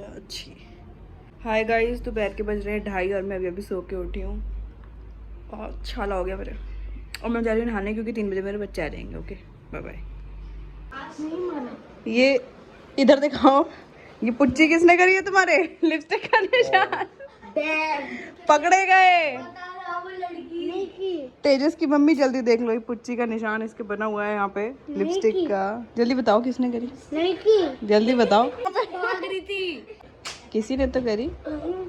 अच्छी। Hi guys, दोपहर के बज रहे हैं 2:30 और मैं अभी सो के उठी हूँ। बहुत छाला हो गया मेरे, और मैं जा रही हूँ नहाने क्योंकि 3 बजे मेरे बच्चे आ जाएंगे। Okay bye bye. ये इधर दिखाओ, ये पुच्ची किसने करी है तुम्हारे लिपस्टिक का निशान? पकड़े गए। तेजस की मम्मी, जल्दी देख लो, ये पुच्ची का निशान इसके बना हुआ है यहाँ पे लिपस्टिक का। जल्दी बताओ किसने करी? नहीं की। जल्दी बताओ। किसी ने तो करी,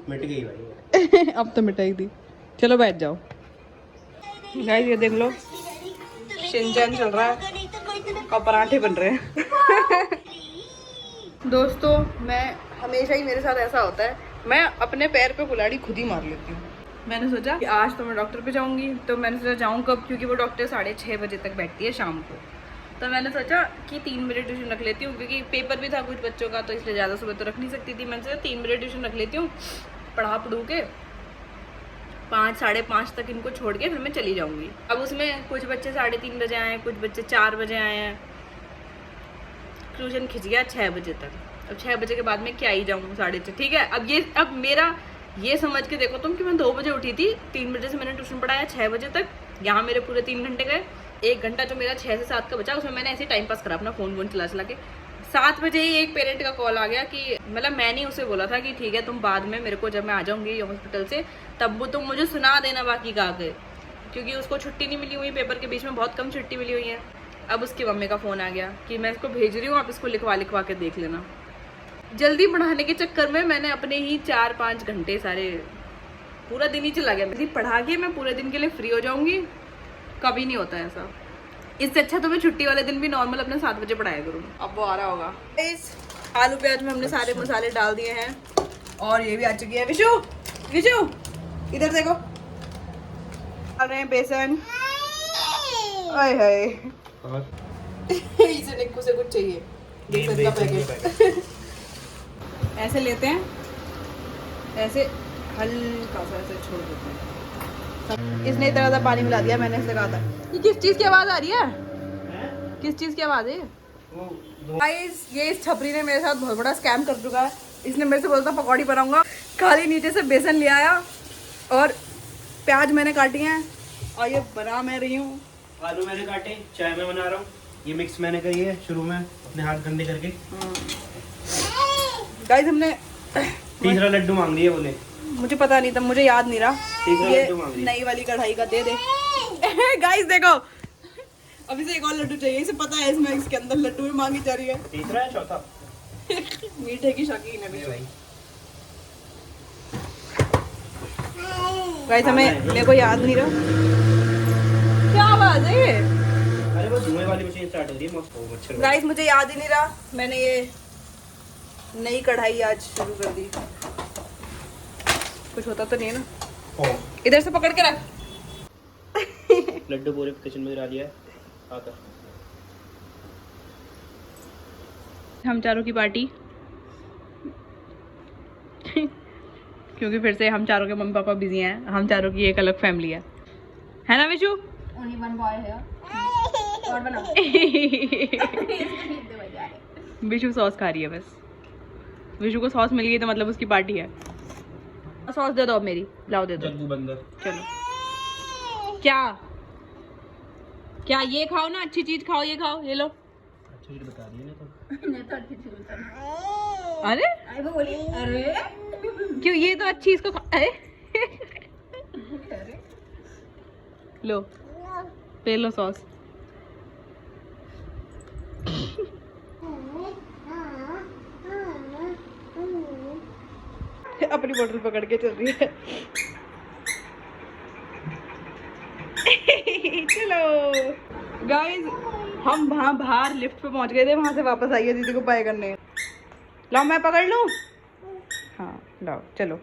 मिट गई भाई। अब तो मिटाई दी। चलो बैठ जाओ। गाइस ये देख लो, शिनचैन चल रहा है और पराठे बन रहे हैं। दोस्तों मैं हमेशा ही, मेरे साथ ऐसा होता है, मैं अपने पैर पे कुल्हाड़ी खुद ही मार लेती हूँ। मैंने सोचा कि आज तो मैं डॉक्टर पे जाऊंगी, तो मैंने सोचा जाऊँ कब, क्योंकि वो डॉक्टर 6:30 बजे तक बैठती है शाम को। तो मैंने सोचा कि 3 बजे ट्यूशन रख लेती हूँ, क्योंकि पेपर भी था कुछ बच्चों का, तो इसलिए ज़्यादा सुबह तो रख नहीं सकती थी। मैंने सोचा 3 बजे ट्यूशन रख लेती हूँ, पढ़ू के 5 साढ़े 5 तक इनको छोड़ के फिर मैं चली जाऊँगी। अब उसमें कुछ बच्चे 3:30 बजे आए हैं, कुछ बच्चे 4 बजे आए हैं। ट्यूशन खिंच गया 6 बजे तक। अब 6 बजे के बाद में क्या ही जाऊँ 6:30। ठीक है, अब मेरा ये समझ के देखो तुम कि मैं 2 बजे उठी थी, 3 बजे से मैंने ट्यूशन पढ़ाया 6 बजे तक, यहाँ मेरे पूरे 3 घंटे गए। 1 घंटा जो मेरा 6 से 7 का बचा, उसमें मैंने ऐसे टाइम पास करा अपना फोन चला के। 7 बजे ही एक पेरेंट का कॉल आ गया कि मतलब मैंने उसे बोला था कि ठीक है तुम बाद में मेरे को, जब मैं आ जाऊंगी हॉस्पिटल से, तब वो तुम मुझे सुना देना बाकी का आगे, क्योंकि उसको छुट्टी नहीं मिली हुई, पेपर के बीच में बहुत कम छुट्टी मिली हुई है। अब उसकी मम्मी का फ़ोन आ गया कि मैं इसको भेज रही हूँ, आप इसको लिखवा के देख लेना। जल्दी पढ़ाने के चक्कर में मैंने अपने ही 4-5 घंटे सारे, पूरा दिन ही चला गया। यदि पढ़ा के मैं पूरे दिन के लिए फ्री हो जाऊंगी, कभी नहीं होता ऐसा। इससे अच्छा तो मैं छुट्टी वाले दिन भी नॉर्मल अपने 7 बजे पढ़ाया करूँ। अब वो आ रहा होगा। इस आलू प्याज में हमने सारे मसाले डाल दिए हैं और ये भी आ चुकी है। विशु इधर देखो, डाल रहे हैं बेसन। हाय हाय इसे निक्कू से कुछ चाहिए, बेसन का पैकेट। ऐसे लेते हैं, ऐसे हल्का सा ऐसे छोड़ देते हैं। इसने इतना ज़्यादा पानी मिला दिया, मैंने इससे कहा था। ये किस चीज़ की आवाज़ आ रही है? किस चीज़ की आवाज़ है? गाइस ये इस छपरी ने मेरे साथ बहुत बड़ा स्कैम कर चुका है। इसने मेरे से बोला था पकौड़ी बनाऊंगा, खाली नीचे से बेसन ले आया और प्याज मैंने काटी हैं और ये बना मैं रही हूँ। आलू मैंने काटे, चाय मैं बना रहा हूँ, ये मिक्स मैंने करी है शुरू में अपने हाथ गंदे करके। गाइस हमने तीसरा लड्डू मांग रही है बोले, मुझे पता नहीं था, मुझे याद नहीं रहा। ये नई वाली कढ़ाई का दे दे। गाइस देखो, अभी से एक और लड्डू चाहिए, इसे पता है इसमें इसके अंदर लड्डू भी मांगी जा रही है। तीसरा है चौथा? मीठे की शौकीन है भाई। गाइस हमें, मेरे को याद नहीं रहा क्या आवाज है ये। अरे वो धुएं वाली मशीन स्टार्ट हो रही है, मच्छर। गाइस मुझे याद ही नहीं रहा, मैंने ये नई कढ़ाई आज शुरू कर दी। कुछ होता तो नहीं है ना? इधर से पकड़ के रख। लड्डू पूरे किचन में गिरा दिया है आकर। हम चारों की पार्टी क्योंकि फिर से हम चारों के मम्मी पापा बिजी हैं, हम चारों की एक अलग फैमिली है ना Vishu? Only one boy here. और बनाओ। विशु सॉस खा रही है बस। विशु को सॉस मिल गई तो मतलब उसकी पार्टी है। सॉस दे दो अब मेरी, लाओ दे दो। जग्गू बंदर। चलो क्या क्या ये खाओ ना, अच्छी चीज खाओ, ये खाओ, ये लो। अच्छी चीज बता दी नहीं तो अच्छी चीज बता। अरे आई वो बोली अरे क्यों, ये तो अच्छी इसको अरे लो पे लो सॉस। अपनी बोतल पकड़ के चल रही है। चलो गाइस, हम वहाँ बाहर लिफ्ट पे पहुँच गए थे, वहाँ से वापस आई है दीदी को बाय करने। लाओ मैं पकड़ लूँ? हाँ लाओ चलो।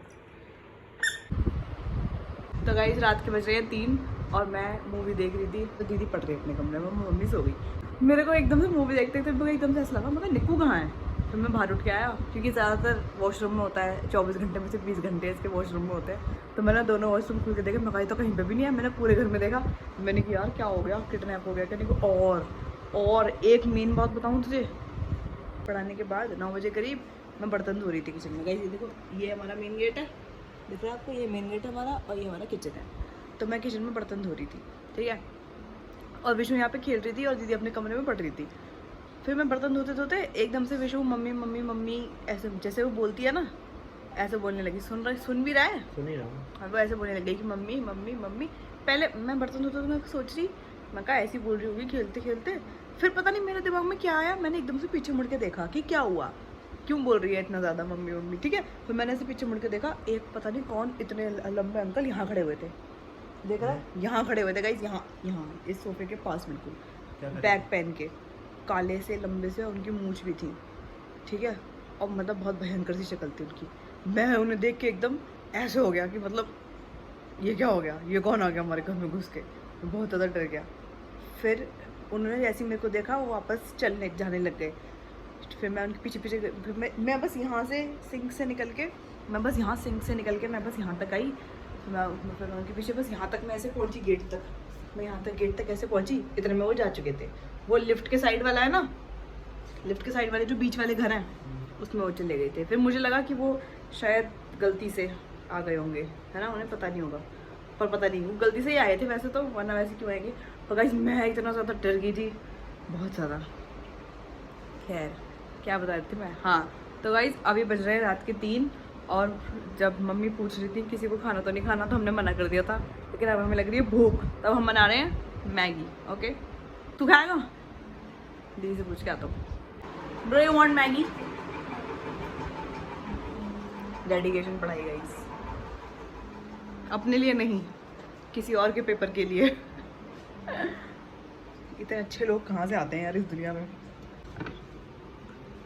तो गाइस रात के बज रहे हैं 3 और मैं मूवी देख रही थी, तो दीदी पढ़ रही है अपने कमरे में, मम्मी सो गई। मेरे को एकदम से मूवी देखते थे मुझे एकदम से ऐसा लगा मगर निक्कू कहाँ है। तो मैं बाहर उठ के आया, क्योंकि ज़्यादातर वॉशरूम में होता है, 24 घंटे में से 20 घंटे इसके वॉशरूम में होते हैं। तो मैंने दोनों वॉशरूम खुल के देखे, मैं तो कहीं पे भी नहीं है। मैंने पूरे घर में देखा, मैंने कहा यार क्या हो गया, किडनैप हो गया क्या नहीं। और एक मेन बात बताऊँ तुझे, पढ़ाने के बाद 9 बजे करीब मैं बर्तन धो रही थी किचन में। गाइस ये देखो, ये हमारा मेन गेट है, दिख रहा है आपको, ये मेन गेट है हमारा, और ये हमारा किचन है। तो मैं किचन में बर्तन धो रही थी, ठीक है, और विशु यहाँ पे खेल रही थी और दीदी अपने कमरे में पढ़ रही थी। फिर मैं बर्तन धोते धोते एकदम से विशु मम्मी मम्मी मम्मी ऐसे, जैसे वो बोलती है ना, ऐसे बोलने लगी। सुन भी रहा है, सुन ही रहा हूँ। और वो ऐसे बोलने लग गई कि मम्मी मम्मी मम्मी। पहले मैं बर्तन धोते तो मैं सोच रही, मैं कहा ऐसी बोल रही होगी खेलते खेलते। फिर पता नहीं मेरे दिमाग में क्या आया, मैंने एकदम से पीछे मुड़ के देखा कि क्या हुआ, क्यों बोल रही है इतना ज़्यादा मम्मी मम्मी, ठीक है। फिर मैंने ऐसे पीछे मुड़ के देखा, एक पता नहीं कौन इतने लंबे अंकल यहाँ खड़े हुए थे, देख रहा है, यहाँ खड़े हुए थे गाइस, यहाँ यहाँ इस सोफे के पास बिल्कुल, बैग पहन के, काले से लंबे से, उनकी मूंछ भी थी, ठीक है, और मतलब बहुत भयंकर सी शक्ल थी उनकी। मैं उन्हें देख के एकदम ऐसे हो गया कि मतलब ये क्या हो गया, ये कौन आ गया हमारे घर में घुस के, मैं बहुत ज़्यादा डर गया। फिर उन्होंने जैसे ही मेरे को देखा, वो वापस चलने जाने लग गए। फिर मैं उनके पीछे पीछे, फिर मैं बस यहाँ से सिंक से निकल के, मैं बस यहाँ तक आई। फिर उनके पीछे बस यहाँ तक मैं ऐसे पहुँची, गेट तक, मैं यहाँ तक गेट तक ऐसे पहुँची, इतने में वो जा चुके थे। वो लिफ्ट के साइड वाला है ना, लिफ्ट के साइड वाले जो बीच वाले घर हैं, उसमें वो चले गए थे। फिर मुझे लगा कि वो शायद गलती से आ गए होंगे, है ना, उन्हें पता नहीं होगा, पर पता नहीं वो गलती से ही आए थे वैसे तो, वरना वैसे क्यों आएंगे। और गाइस मैं इतना ज़्यादा डर गई थी, बहुत ज़्यादा। खैर क्या बता रही थी मैं, हाँ, तो गाइस अभी बज रहे हैं रात के 3, और जब मम्मी पूछ रही थी किसी को खाना तो नहीं खाना, तो हमने मना कर दिया था, लेकिन अब हमें लग रही है भूख, तब हम बना रहे हैं मैगी। ओके, तू खाएगा? दीदी से पूछ के आता हूँ। Do you want Maggi? Dedication पढ़ाई गाइस, अपने लिए नहीं, किसी और के पेपर के लिए। इतने अच्छे लोग कहाँ से आते हैं यार इस दुनिया में।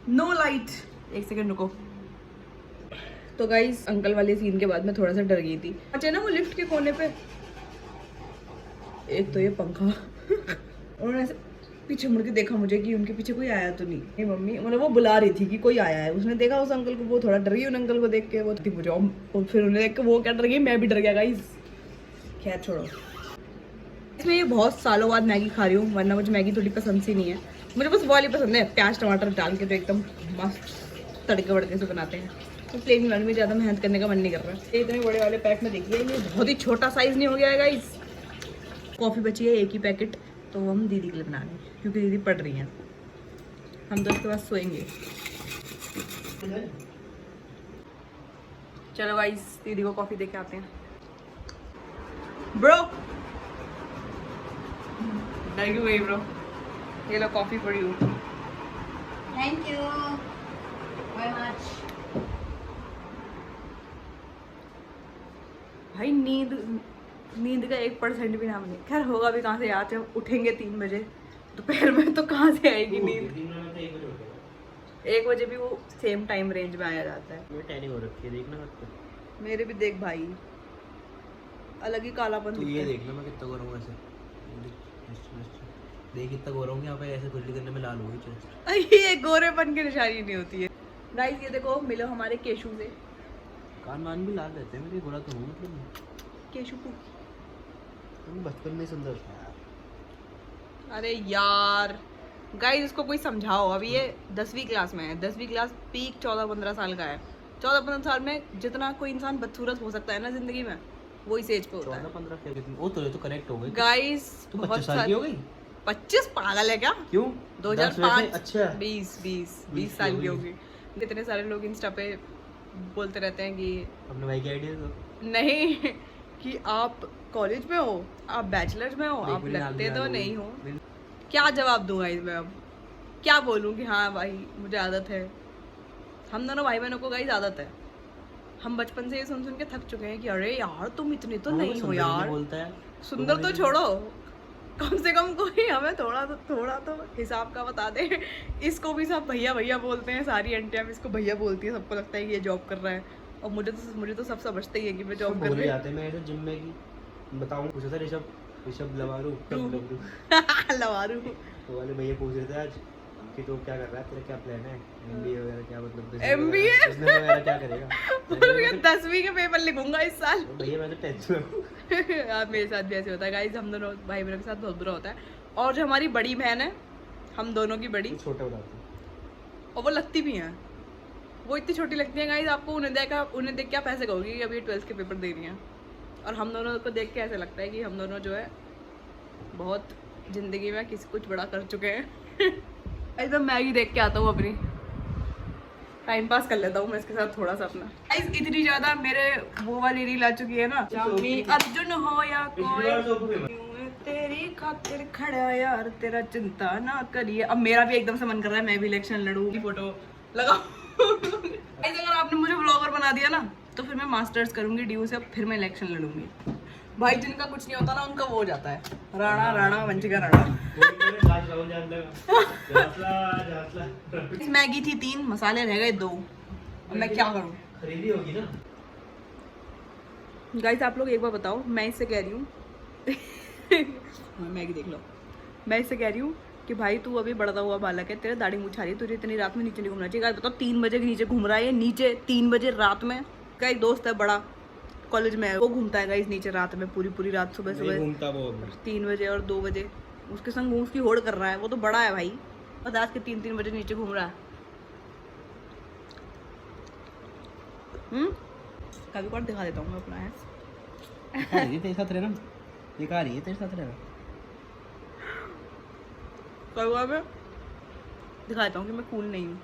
नो लाइट, एक सेकंड रुको। तो गाइस अंकल वाले सीन के बाद मैं थोड़ा सा डर गई थी। अच्छा ना वो लिफ्ट के कोने पे, एक तो ये पंखा, उन्होंने ऐसे पीछे मुड़ के देखा मुझे कि उनके पीछे कोई आया तो नहीं। मम्मी मतलब वो बुला रही थी कि कोई आया है, उसने देखा उस अंकल को, वो थोड़ा डर गई उन अंकल को देख के, वो थी मुझे, और फिर उन्हें देख के वो क्या डर गई, मैं भी डर गया गाइस। खैर छोड़ो, इसमें ये बहुत सालों बाद मैगी खा रही हूँ, वरना मुझे मैगी थोड़ी पसंद सी नहीं है। मुझे बस वो वाली पसंद है, प्याज टमाटर डाल के जो एकदम मस्त तड़के वड़के से बनाते हैं। तो प्लेन वाले में ज़्यादा मेहनत करने का मन नहीं कर रहा है। इतने बड़े वाले पैक में देखिए, ये बहुत ही छोटा साइज़ नहीं हो गया है गाइस। कॉफ़ी बची है एक ही पैकेट, तो हम दीदी के लिए बना रहे हैं क्योंकि दीदी पढ़ रही हैं, हम तो उसके बाद सोएंगे। चलो गाइस दीदी को कॉफ़ी दे के आते हैं। ब्रो डर क्यों गई ब्रो? ये लो coffee for you. Thank you very much. भाई नींद का 1% भी नाम नहीं। खैर होगा भी कहाँ से यार, जब उठेंगे 3 बजे दोपहर में तो कहाँ से आएगी नींद। 1 बजे भी वो सेम टाइम रेंज में आया जाता है। टैनिंग हो रखी है, देखना मत। मेरे भी देख भाई, अलग ही कालापन तू ये देखना मैं कितना गोरा हूँ ऐसे, देख कितना गोरा हूँ, यहाँ पे ऐसे खुजली करने में लाल होगी चेस्ट। ये गोरेपन की निशानी नहीं होती है गाइस। ये देखो मिलो हमारे केशु से। कान वान भी लाल रहते हैं मेरे, गोरा तो हूँ मतलब। केशु को तुम बचपन में सुंदर था यार। अरे यार गाइस इसको कोई समझाओ, अभी ये 10वीं क्लास में है। 10वीं क्लास पीक 14-15 साल का है। 14-15 साल में जितना कोई इंसान बदसूरत हो सकता है ना जिंदगी में, वो इस एज पे होता है। 14-15 वो तो करेक्ट हो गई गाइस। तू 25 साल की हो गई। 25 पागल है क्या? क्यों? 2005 अच्छा 20 साल की होगी। इतने सारे लोग इंस्टा पे बोलते रहते हैं कि अपने भाई की आइडिया दो। नहीं कि आप कॉलेज में हो, आप बैचलर्स में हो, आप मेरी लगते तो लाल नहीं हो। क्या जवाब दूंगा इसमें? अब क्या बोलूँ कि हाँ भाई मुझे आदत है। हम दोनों भाई बहनों को गाइस आदत है। हम बचपन से ये सुन सुन के थक चुके हैं कि अरे यार तुम इतने तो नहीं हो यार। बोलता है सुंदर तो छोड़ो, कम से कम कोई हमें थोड़ा तो हिसाब का बता दे। इसको भी सब भैया भैया बोलते हैं, सारी आंटियां इसको भैया बोलती है। सबको लगता है कि ये जॉब कर रहा है, और मुझे तो सब समझते ही है कि मैं जॉब कर रही हूँ। मैं जिम में की बताऊं पूछा था ऋषभ लवारू लवारू तो वाले भैया पूछ रहे थे आज कि तो क्या कर रहा है, तेरा क्या प्लान है, एमबीए वगैरह क्या, मतलब एमबीए बिजनेस वगैरह क्या करेगा? मैं 10वीं के पेपर लिखूंगा इस साल। भैया मैं तो 10th में हूं। यार मेरे साथ भी ऐसे होता है गाइस, हम दोनों भाई बहनों के साथ बहुत बुरा होता है। और जो हमारी बड़ी बहन है, हम दोनों की बड़ी, छोटा बताती और वो लगती भी हैं। वो इतनी छोटी लगती है गाइस, आपको उन्हें देख के आप ऐसे कहोगी कि अभी 12th के पेपर दे रही हैं। और हम दोनों को देख के ऐसा लगता है कि हम दोनों जो है बहुत ज़िंदगी में कुछ बड़ा कर चुके हैं। ऐसा मैगी देख के आता हूँ, अपनी टाइम पास कर लेता हूँ मैं इसके साथ थोड़ा सा अपना। गाइस इतनी ज़्यादा मेरे वो वाली रील आ चुकी है ना, चाहे अर्जुन हो या कोई, तेरी खातिर खड़ा यार तेरा चिंता ना करिए। अब मेरा भी एकदम से मन कर रहा है मैं भी इलेक्शन लड़ूं, फोटो लगाऊं। अगर आपने मुझे ब्लॉगर बना दिया ना तो फिर मैं मास्टर्स करूंगी डीयू से, फिर मैं इलेक्शन लड़ूंगी। भाई जिनका कुछ नहीं होता ना उनका वो हो जाता है, राणा राणा वंशिका राणा। मैगी थी 3, मसाले रह गए 2, अब मैं क्या करूं? खरीदी होगी ना गाइस आप लोग एक बार बताओ, मैं इससे कह रही हूँ मैगी देख लो, मैं इससे कह रही हूँ कि भाई तू अभी बढ़ता हुआ बालक है, तेरे दाढ़ी मूछ आ रही है, तुझे इतनी रात में नीचे नहीं घूमना चाहिए। गाइस बताओ 3 बजे के नीचे घूम रहा है ये, नीचे 3 बजे रात में। का एक दोस्त है बड़ा, कॉलेज में है, वो घूमता है गाइस नीचे रात में, पूरी रात, सुबह घूमता वो 3 बजे और 2 बजे उसके संग उसकी होड़ कर रहा है। वो तो बड़ा है भाई, और रात के 3 बजे नीचे घूम रहा है। कभी और दिखा देता हूँ मैं अपना ऐस। तेरे साथ रहना, दिखा रही है तेरे साथ रहना। कभी मैं दिखा देता हूँ कि मैं कूल नहीं हूँ।